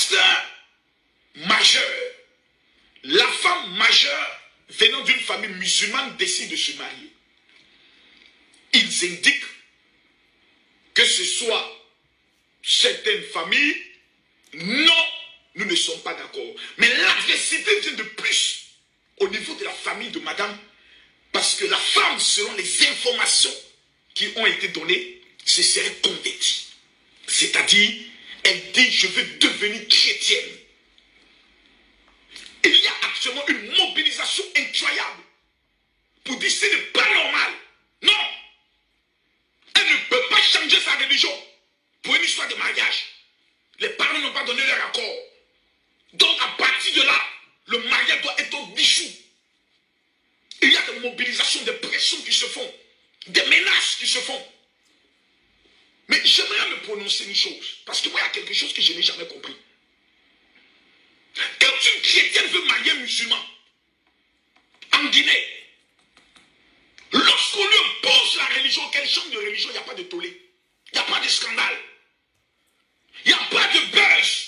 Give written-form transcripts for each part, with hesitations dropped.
pasteur majeur, la femme majeure venant d'une famille musulmane décide de se marier. Ils indiquent que ce soit certaines familles, non, nous ne sommes pas d'accord. Mais l'adversité vient de plus au niveau de la famille de madame, parce que la femme, selon les informations qui ont été données, se serait convertie. C'est-à-dire, elle dit, je veux devenir chrétienne. Il y a actuellement une mobilisation incroyable pour dire, ce n'est pas normal. Non. Elle ne peut pas changer sa religion pour une histoire de mariage. Les parents n'ont pas donné leur accord. Donc, à partir de là, le mariage doit être bichou. Il y a des mobilisations, des pressions qui se font, des menaces qui se font. Mais j'aimerais me prononcer une chose, parce que moi, il y a quelque chose que je n'ai jamais compris. Quand une chrétienne veut marier un musulman, en Guinée, lorsqu'on lui impose la religion, qu'elle change de religion, il n'y a pas de tollé, il n'y a pas de scandale, il n'y a pas de buzz.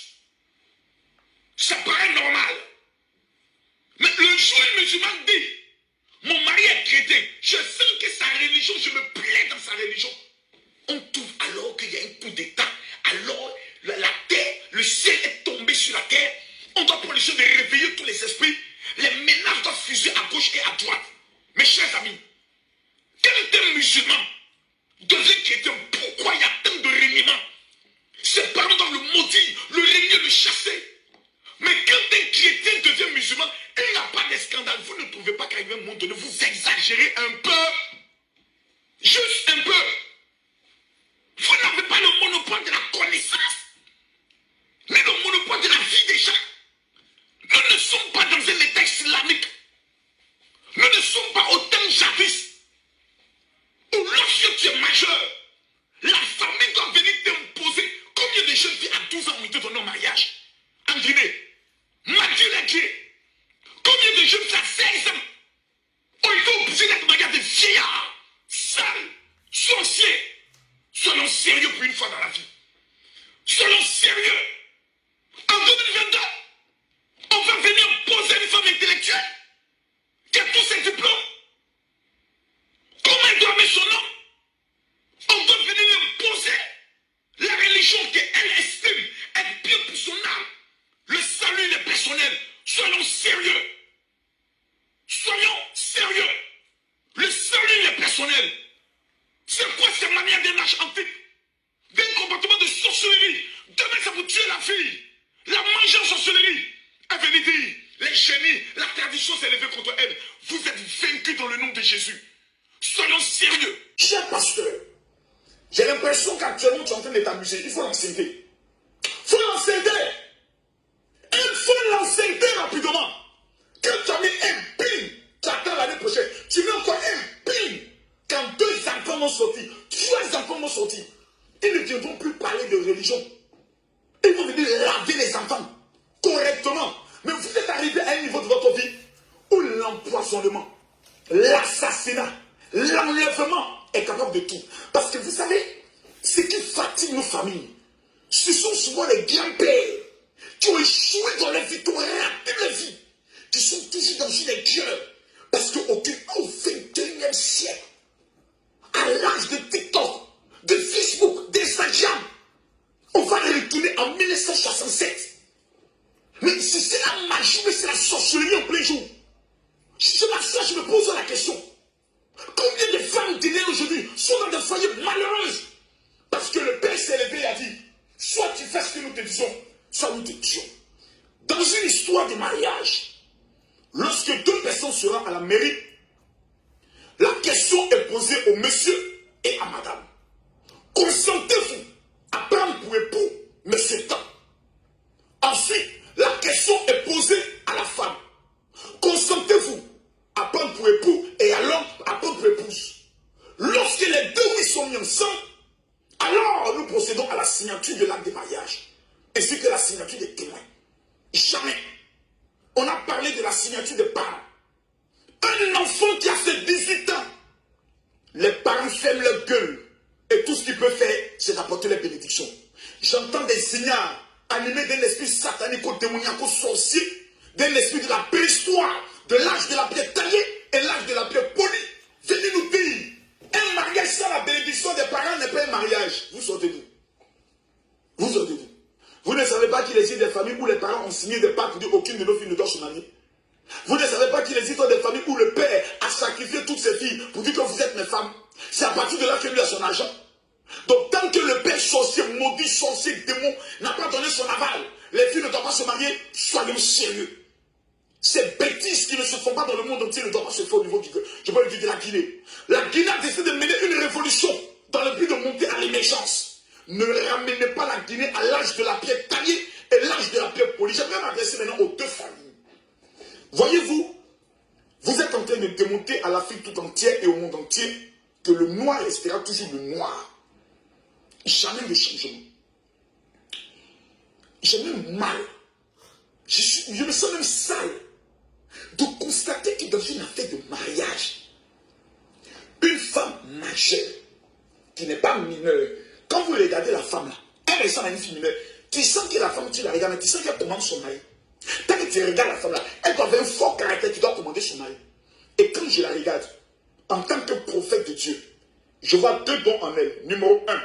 Ça paraît normal. Mais le jour où le musulman dit, mon mari est chrétien, je sens que sa religion, je me plais dans sa religion. On trouve alors qu'il y a un coup d'état, alors la terre, le ciel est tombé sur la terre, on doit prendre le soin de réveiller tous les esprits, les menaces doivent fuser à gauche et à droite. Mes chers amis, quand un musulman devient chrétien, pourquoi il y a tant de reniements? Ses parents doivent le maudire, le régner, le chasser. Mais quand un chrétien devient musulman, il n'y a pas de scandale. Vous ne trouvez pas qu'à un moment donné, vous exagérez un peu? Juste un peu. Vous n'avez pas le monopole de la connaissance, ni le monopole de la vie des gens. Nous ne sommes pas dans un état islamique. Nous ne sommes pas au temps jadis, où lorsque tu es majeur, la famille doit venir t'imposer. Combien de jeunes filles à 12 ans ont été données au mariage en Guinée? Madieu. Combien de jeunes filles à 16 ans ont été obligées d'être mariées à des vieillards, sales, sorciers? Soyons sérieux pour une fois dans la vie. Soyons sérieux. En 2022, on va venir poser une femme intellectuelle qui a tous ses diplômes. Comment elle doit mettre son nom? On doit venir imposer la religion qu'elle estime être bien pour son âme. Le salut, il est personnel. Soyons sérieux. Soyons sérieux. Le salut, il est personnel. C'est quoi cette manière d'un âge antique, d'un comportement de sorcellerie? Demain, ça vous tuer la fille. La manger en sorcellerie. Elle venait dire, les génies, la tradition s'est levée contre elle. Vous êtes vaincus dans le nom de Jésus. Soyons sérieux. Cher pasteur, j'ai l'impression qu'actuellement tu es en train de t'amuser. Il faut l'enseigner. Il faut l'enseigner. Il faut l'enseigner rapidement. Quand tu as mis un pin, tu attends l'année prochaine. Tu mets encore un pin. Quand 2 enfants vont sortir, 3 enfants vont sortir, ils ne viendront plus parler de religion. Ils vont venir laver les enfants correctement. Mais vous êtes arrivé à un niveau de votre vie où l'empoisonnement, l'assassinat, l'enlèvement est capable de tout. Parce que vous savez, ce qui fatigue nos familles, ce sont souvent les grands-pères qui ont échoué dans la vie, qui ont raté la vie, qui sont toujours dans une erreur. Parce qu'au 21e siècle, à l'âge de TikTok, de Facebook, d'Instagram, on va retourner en 1967. Mais si c'est la magie, mais c'est la sorcellerie en plein jour. C'est pour ça que je me pose la question. Combien de femmes guinéennes aujourd'hui sont dans des foyers malheureuses? Parce que le Père s'est levé et a dit, soit tu fais ce que nous te disons, soit nous te tuons. Dans une histoire de mariage, lorsque 2 personnes seront à la mairie, la question est posée au monsieur et à madame. Consentez-vous à prendre pour époux monsieur Tan? Ensuite, la question est posée à la femme. Consentez-vous à prendre pour époux et à l'homme à prendre pour épouse? Lorsque les deux oui sont mis ensemble, alors nous procédons à la signature de l'acte de mariage, ainsi que la signature des témoins. Jamais on a parlé de la signature des parents. Un enfant qui a ses 18 ans, les parents ferment leur gueule et tout ce qu'il peut faire, c'est d'apporter les bénédictions. J'entends des signales à animé d'un esprit satanique, démoniaque, sorcier, d'un esprit de la préhistoire, de l'âge de la pierre taillée et l'âge de la pierre polie. Venez nous dire, un mariage sans la bénédiction des parents n'est pas un mariage. Vous sortez-vous. Vous sortez-vous. Vous ne savez pas qu'il existe des familles où les parents ont signé des pactes pour dire aucune de nos filles ne doit se marier. Vous ne savez pas qu'il existe des familles où le père a sacrifié toutes ses filles pour dire que vous êtes mes femmes. C'est à partir de là que lui a son argent. Donc tant que le père sorcier, maudit, sorcier, démon n'a pas donné son aval, les filles ne doivent pas se marier, soyons sérieux. Ces bêtises qui ne se font pas dans le monde entier ne doivent pas se faire au niveau je peux le dire de la Guinée. La Guinée a décidé de mener une révolution dans le but de monter à l'émergence. Ne ramenez pas la Guinée à l'âge de la pierre taillée et l'âge de la pierre polie. J'aimerais m'adresser maintenant aux deux familles. Voyez-vous, vous êtes en train de démontrer à l'Afrique tout entière et au monde entier que le noir restera toujours le noir. Jamais de changement. J'ai même mal. Je me sens même sale de constater que dans une affaire de mariage, une femme majeure qui n'est pas mineure, quand vous regardez la femme là, elle ressemble à une fille mineure, tu sens que la femme, tu la regardes, mais tu sens qu'elle commande son mari. Tant que tu regardes la femme là, elle doit avoir un fort caractère qui doit commander son mari. Et quand je la regarde, en tant que prophète de Dieu, je vois deux dons en elle. Numéro 1,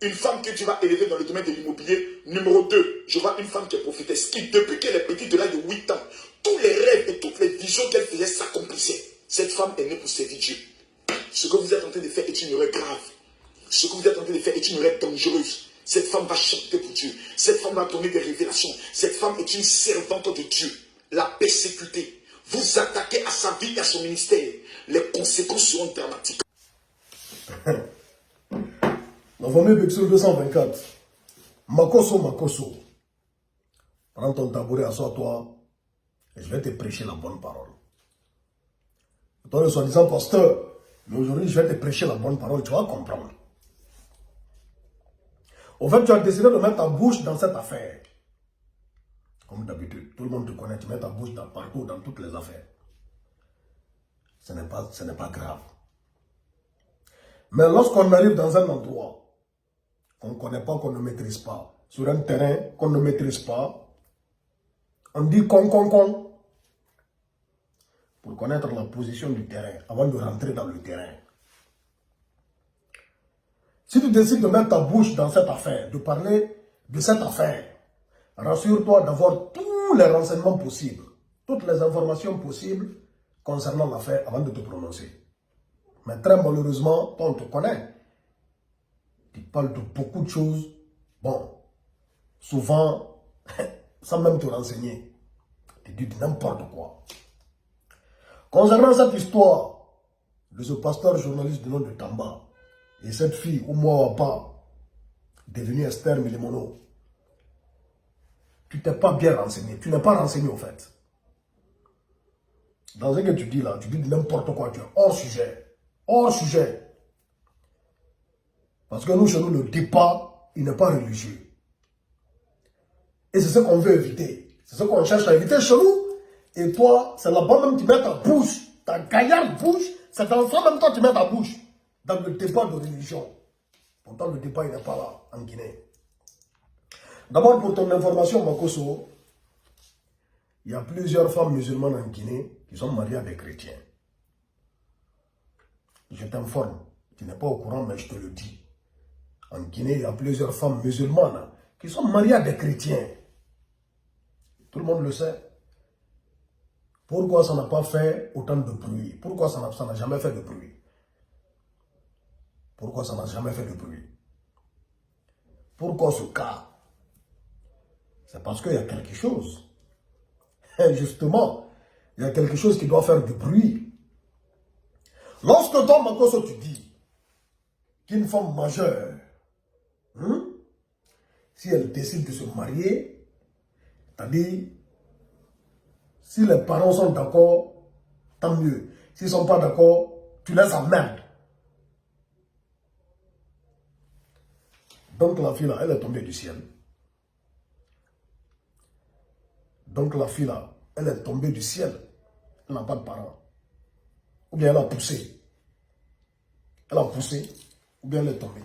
une femme que tu vas élever dans le domaine de l'immobilier. Numéro 2, je vois une femme qui est prophétesse, qui depuis qu'elle est petite, de l'âge de 8 ans, tous les rêves et toutes les visions qu'elle faisait s'accomplissaient. Cette femme est née pour servir Dieu. Ce que vous êtes en train de faire est une erreur grave. Ce que vous êtes en train de faire est une erreur dangereuse. Cette femme va chanter pour Dieu. Cette femme va donner des révélations. Cette femme est une servante de Dieu. La persécuter. Vous attaquez à sa vie et à son ministère. Les conséquences seront dramatiques. Dans famille Bexo 224, Makoso, Makoso, prends ton tabouret, assois-toi, et je vais te prêcher la bonne parole. Toi, le soi-disant pasteur, mais aujourd'hui, je vais te prêcher la bonne parole, tu vas comprendre. Au fait, tu as décidé de mettre ta bouche dans cette affaire. Comme d'habitude, tout le monde te connaît, tu mets ta bouche partout, dans toutes les affaires. Ce n'est pas grave. Mais lorsqu'on arrive dans un endroit qu'on ne connaît pas, qu'on ne maîtrise pas, sur un terrain qu'on ne maîtrise pas, on dit con. Pour connaître la position du terrain, avant de rentrer dans le terrain. Si tu décides de mettre ta bouche dans cette affaire, de parler de cette affaire, rassure-toi d'avoir tous les renseignements possibles, toutes les informations possibles concernant l'affaire avant de te prononcer. Mais très malheureusement, toi on te connaît. Tu parles de beaucoup de choses, bon, souvent, sans même te renseigner. Tu dis n'importe quoi. Concernant cette histoire de ce pasteur journaliste du nom de Tamba et cette fille, Oumouawapa, devenue Esther Milimono, tu t'es pas bien renseigné. Tu n'es pas renseigné au fait. Dans ce que tu dis là, tu dis n'importe quoi, tu es hors sujet. Hors sujet. Parce que nous, chez nous, le débat, il n'est pas religieux. Et c'est ce qu'on veut éviter. C'est ce qu'on cherche à éviter chez nous. Et toi, c'est là-bas même tu mets ta bouche, ta gaillarde bouche, c'est dans ça même toi tu mets ta bouche dans le débat de religion. Pourtant, le débat, il n'est pas là, en Guinée. D'abord, pour ton information, Makoso, il y a plusieurs femmes musulmanes en Guinée qui sont mariées à des chrétiens. Je t'informe, tu n'es pas au courant, mais je te le dis. En Guinée, il y a plusieurs femmes musulmanes qui sont mariées à des chrétiens. Tout le monde le sait. Pourquoi ça n'a pas fait autant de bruit? Pourquoi ça n'a jamais fait de bruit? Pourquoi ça n'a jamais fait de bruit? Pourquoi ce cas? C'est parce qu'il y a quelque chose. Et justement, il y a quelque chose qui doit faire du bruit. Lorsque toi, Makoso, tu dis qu'une femme majeure, si elle décide de se marier, c'est-à-dire, si les parents sont d'accord, tant mieux. S'ils ne sont pas d'accord, tu laisses en merde. Donc la fille là, elle est tombée du ciel. Donc la fille là, elle est tombée du ciel. Elle n'a pas de parents. Ou bien elle a poussé. Elle a poussé, ou bien elle est tombée.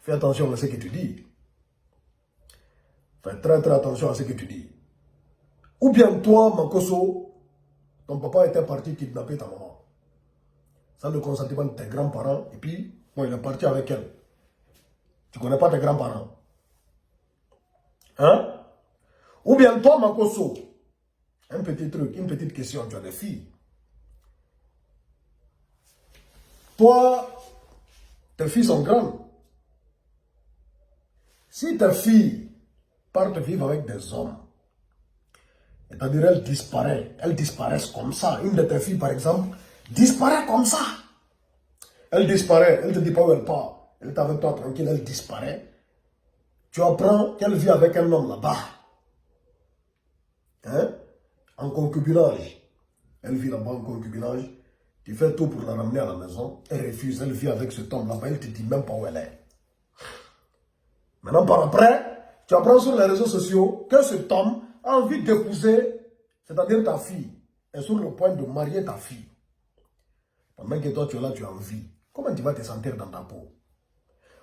Fais attention à ce que tu dis. Fais très très attention à ce que tu dis. Ou bien toi, Mankoso, ton papa était parti kidnapper ta maman. Sans le consentement de tes grands-parents. Et puis, bon, il est parti avec elle. Tu ne connais pas tes grands-parents. Hein? Ou bien toi, Mankoso, un petit truc, une petite question, tu as des filles. Toi, tes filles sont grandes. Si tes filles partent vivre avec des hommes, c'est-à-dire elles disparaissent comme ça. Une de tes filles, par exemple, disparaît comme ça. Elle disparaît, elle ne te dit pas où elle part. Elle est avec toi tranquille, elle disparaît. Tu apprends qu'elle vit avec un homme là-bas. Hein? En concubinage. Elle vit là-bas en concubinage. Tu fais tout pour la ramener à la maison. Elle refuse, elle vit avec cet homme là-bas. Elle ne te dit même pas où elle est. Maintenant, par après, tu apprends sur les réseaux sociaux que cet homme a envie d'épouser, c'est-à-dire ta fille, est sur le point de marier ta fille. Pendant que toi, tu es là, tu as envie. Comment tu vas te sentir dans ta peau?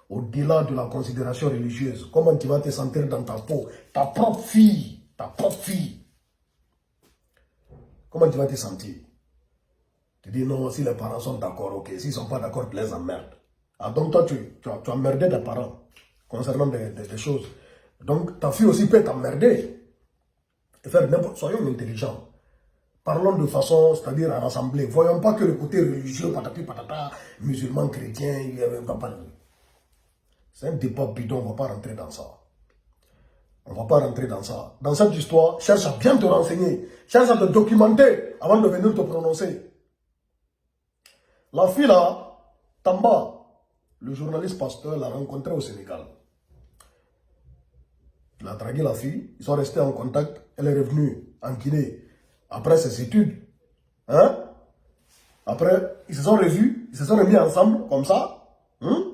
Au-delà de la considération religieuse, comment tu vas te sentir dans ta peau? Ta propre fille, ta propre fille. Comment tu vas te sentir? Tu dis non, si les parents sont d'accord, ok. S'ils ne sont pas d'accord, tu les emmerdes. Ah, donc toi, tu as emmerdé tes parents concernant des choses. Donc ta fille aussi peut t'emmerder. Et faire n'importe. Soyons intelligents. Parlons de façon, c'est-à-dire à rassembler. Voyons pas que le côté religieux, patati patata, musulman, chrétien, il y avait pas de... C'est un débat bidon, on ne va pas rentrer dans ça. On ne va pas rentrer dans ça. Dans cette histoire, cherche à bien te renseigner. Cherche à te documenter avant de venir te prononcer. La fille là, Tamba, le journaliste pasteur l'a rencontré au Sénégal. Il a dragué la fille, ils sont restés en contact, elle est revenue en Guinée après ses études. Hein? Après, ils se sont revus, ils se sont remis ensemble, comme ça. Hein?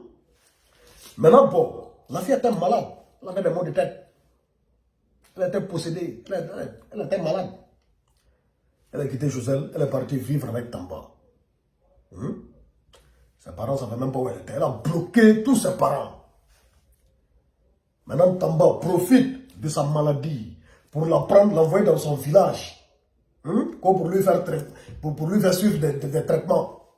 Maintenant, bon, la fille était malade, elle avait des maux de tête. Elle était possédée, elle était malade. Elle a quitté Joselle, elle est partie vivre avec Tamba. Hein? Ses parents ne savaient même pas où elle était. Elle a bloqué tous ses parents. Maintenant, Tamba profite de sa maladie pour la prendre, l'envoyer dans son village. Pour lui faire suivre des traitements.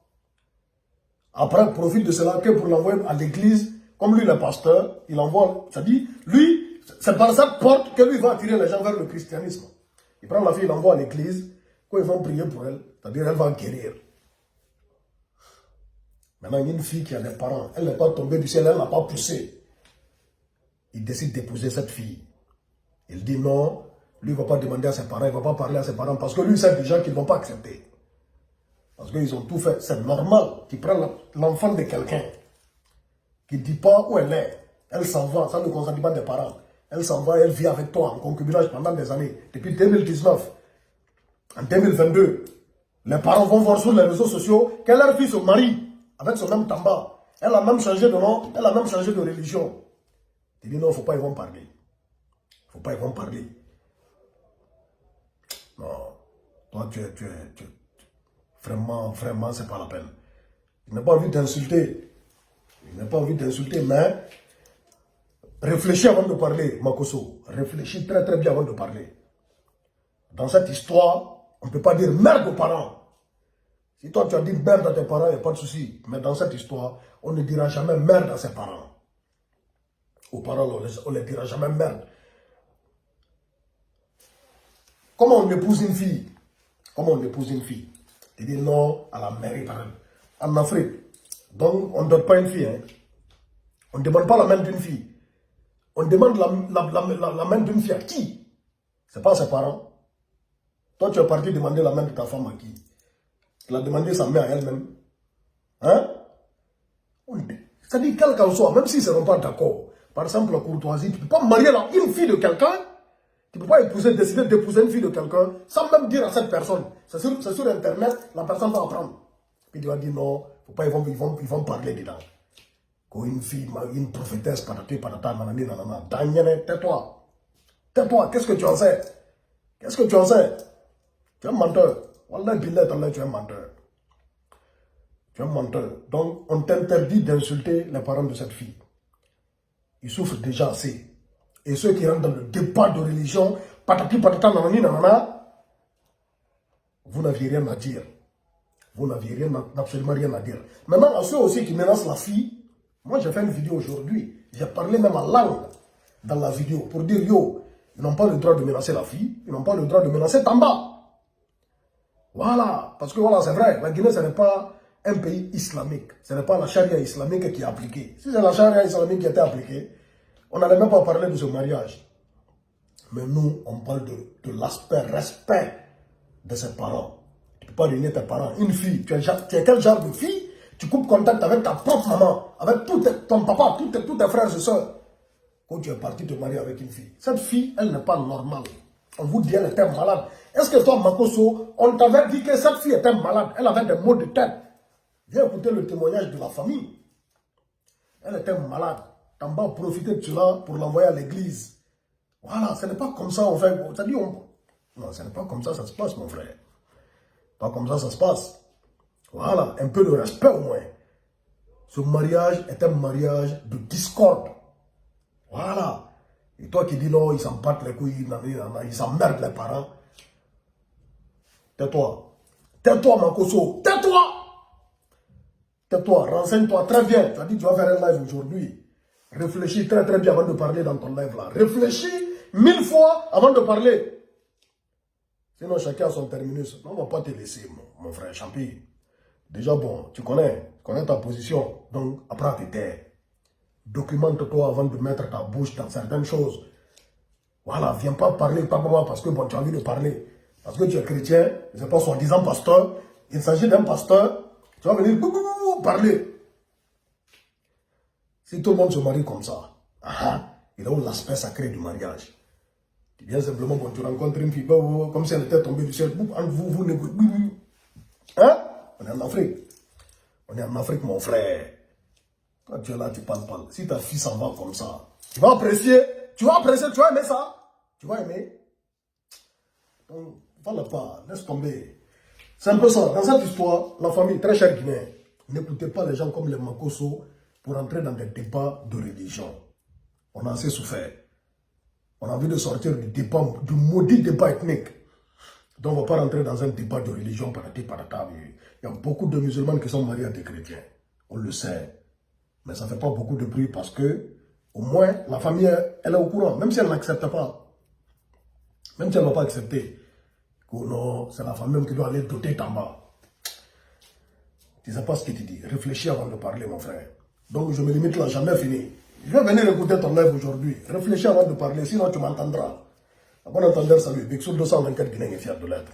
Après, profite de cela que pour l'envoyer à l'église. Comme lui, le pasteur, il envoie. C'est-à-dire, lui, c'est par cette porte que lui va attirer les gens vers le christianisme. Il prend la fille, il l'envoie à l'église. Quand ils vont prier pour elle, c'est-à-dire, elle va guérir. Maintenant, il y a une fille qui a des parents. Elle n'est pas tombée du ciel, elle n'a pas poussé. Il décide d'épouser cette fille. Il dit non, lui ne va pas demander à ses parents, il ne va pas parler à ses parents parce que lui sait déjà qu'ils ne vont pas accepter. Parce qu'ils ont tout fait. C'est normal qu'il prenne l'enfant de quelqu'un qui ne dit pas où elle est. Elle s'en va, ça ne concerne pas des parents. Elle s'en va, elle vit avec toi en concubinage pendant des années. Depuis 2019, en 2022, les parents vont voir sur les réseaux sociaux que leur fille se marie avec son homme Tamba. Elle a même changé de nom, elle a même changé de religion. Il dit non, il ne faut pas y vont parler. Il ne faut pas y vont parler. Non. Toi, vraiment, c'est pas la peine. Il n'a pas envie d'insulter. Il n'a pas envie d'insulter, mais réfléchis avant de parler, Makoso. Réfléchis très très bien avant de parler. Dans cette histoire, on ne peut pas dire merde aux parents. Si toi tu as dit merde à tes parents, il n'y a pas de souci. Mais dans cette histoire, on ne dira jamais merde à ses parents. Aux parents, on ne les dira jamais merde. Comment on épouse une fille? Comment on épouse une fille? Il dit non à la mairie, par exemple. En Afrique, donc on ne donne pas une fille. Hein. On ne demande pas la main d'une fille. On demande la main d'une fille à qui? Ce n'est pas à ses parents. Toi, tu es parti demander la main de ta femme à qui? Tu l'as demandé sa main à elle-même. Hein? C'est-à-dire, quel qu'en soit, même s'ils ne seront pas d'accord, par exemple, la courtoisie, tu ne peux pas marier une fille de quelqu'un. Tu ne peux pas décider d'épouser une fille de quelqu'un sans même dire à cette personne. C'est sur Internet, la personne va apprendre. Puis tu vas dire non, faut pas, ils vont parler dedans. Quand une fille, une prophétesse, patata, nanani, nanana, Daniel, tais-toi. Tais-toi, qu'est-ce que tu en sais? Qu'est-ce que tu en sais? Tu es un menteur. Wallah, billah, tu es un menteur. Tu es un menteur. Donc, on t'interdit d'insulter les parents de cette fille. Ils souffrent déjà assez. et ceux qui rentrent dans le débat de religion, patati patata nanani nanana, vous n'aviez rien à dire. Vous n'aviez absolument rien à dire. Maintenant, à ceux aussi qui menacent la fille, moi j'ai fait une vidéo aujourd'hui, j'ai parlé même en langue dans la vidéo pour dire yo, ils n'ont pas le droit de menacer la fille, ils n'ont pas le droit de menacer Tamba. Voilà, parce que voilà, c'est vrai, la Guinée ce n'est pas un pays islamique, ce n'est pas la charia islamique qui est appliquée. Si c'est la charia islamique qui était appliquée, on n'allait même pas parler de ce mariage. Mais nous, on parle de l'aspect respect de ses parents. Tu ne peux pas réunir tes parents. Une fille, tu es quel genre de fille? Tu coupes contact avec ta propre maman, avec ton papa, tous tes frères et soeurs. Quand tu es parti te marier avec une fille. Cette fille, elle n'est pas normale. On vous dit elle était malade. Est-ce que toi, Makosso, on t'avait dit que cette fille était malade? Elle avait des maux de tête. Viens écouter le témoignage de la famille. Elle était malade. Tamba a profité de cela pour l'envoyer à l'église. Voilà, ce n'est pas comme ça, on fait. Non, ce n'est pas comme ça se passe, mon frère. Pas comme ça se passe. Voilà, un peu de respect au moins. Ce mariage est un mariage de discorde. Voilà. Et toi qui dis non, ils s'en battent les couilles, ils s'emmerdent les parents. Tais-toi. Tais-toi, Makosso. Tais-toi. Tais-toi, renseigne-toi très bien. Tu as dit que tu vas faire un live aujourd'hui. Réfléchis très très bien avant de parler dans ton live là. Réfléchis 1000 fois avant de parler. Sinon, chacun a son terminus. Non, on ne va pas te laisser, mon frère Champi. Déjà, bon, tu connais ta position. Donc, apprends à te taire. Documente-toi avant de mettre ta bouche dans certaines choses. Voilà, viens pas parler, pas moi, parce que bon, tu as envie de parler. Parce que tu es chrétien, je ne sais pas, soi-disant pasteur. Il s'agit d'un pasteur. Tu vas venir parler. Si tout le monde se marie comme ça, il a l'aspect sacré du mariage. Tu viens simplement, quand tu rencontres une fille, comme si elle était tombée du ciel, vous négociez. Hein? On est en Afrique. On est en Afrique, mon frère. Quand tu es là, tu parles. Si ta fille s'en va comme ça, tu vas apprécier, tu vas aimer ça. Tu vas aimer. Donc, parle pas, laisse tomber. C'est un peu ça. Dans cette histoire, la famille, très chère Guinéen, n'écoutez pas les gens comme les Makosso pour entrer dans des débats de religion. On a assez souffert. On a envie de sortir du maudit débat ethnique. Donc on ne va pas rentrer dans un débat de religion par la table. Il y a beaucoup de musulmans qui sont mariés à des chrétiens. On le sait. Mais ça ne fait pas beaucoup de bruit parce que, au moins, la famille, elle est au courant. Même si elle n'accepte pas. Même si elle ne va pas accepter. Que non, c'est la famille même qui doit aller doter Tamba. Tu ne sais pas ce que tu dis. Réfléchis avant de parler, mon frère. Donc je me limite là, jamais fini. Je vais venir écouter ton live aujourd'hui. Réfléchis avant de parler, sinon tu m'entendras. À bon entendeur, salut. Big Soul 224 Guinée est fier de l'être.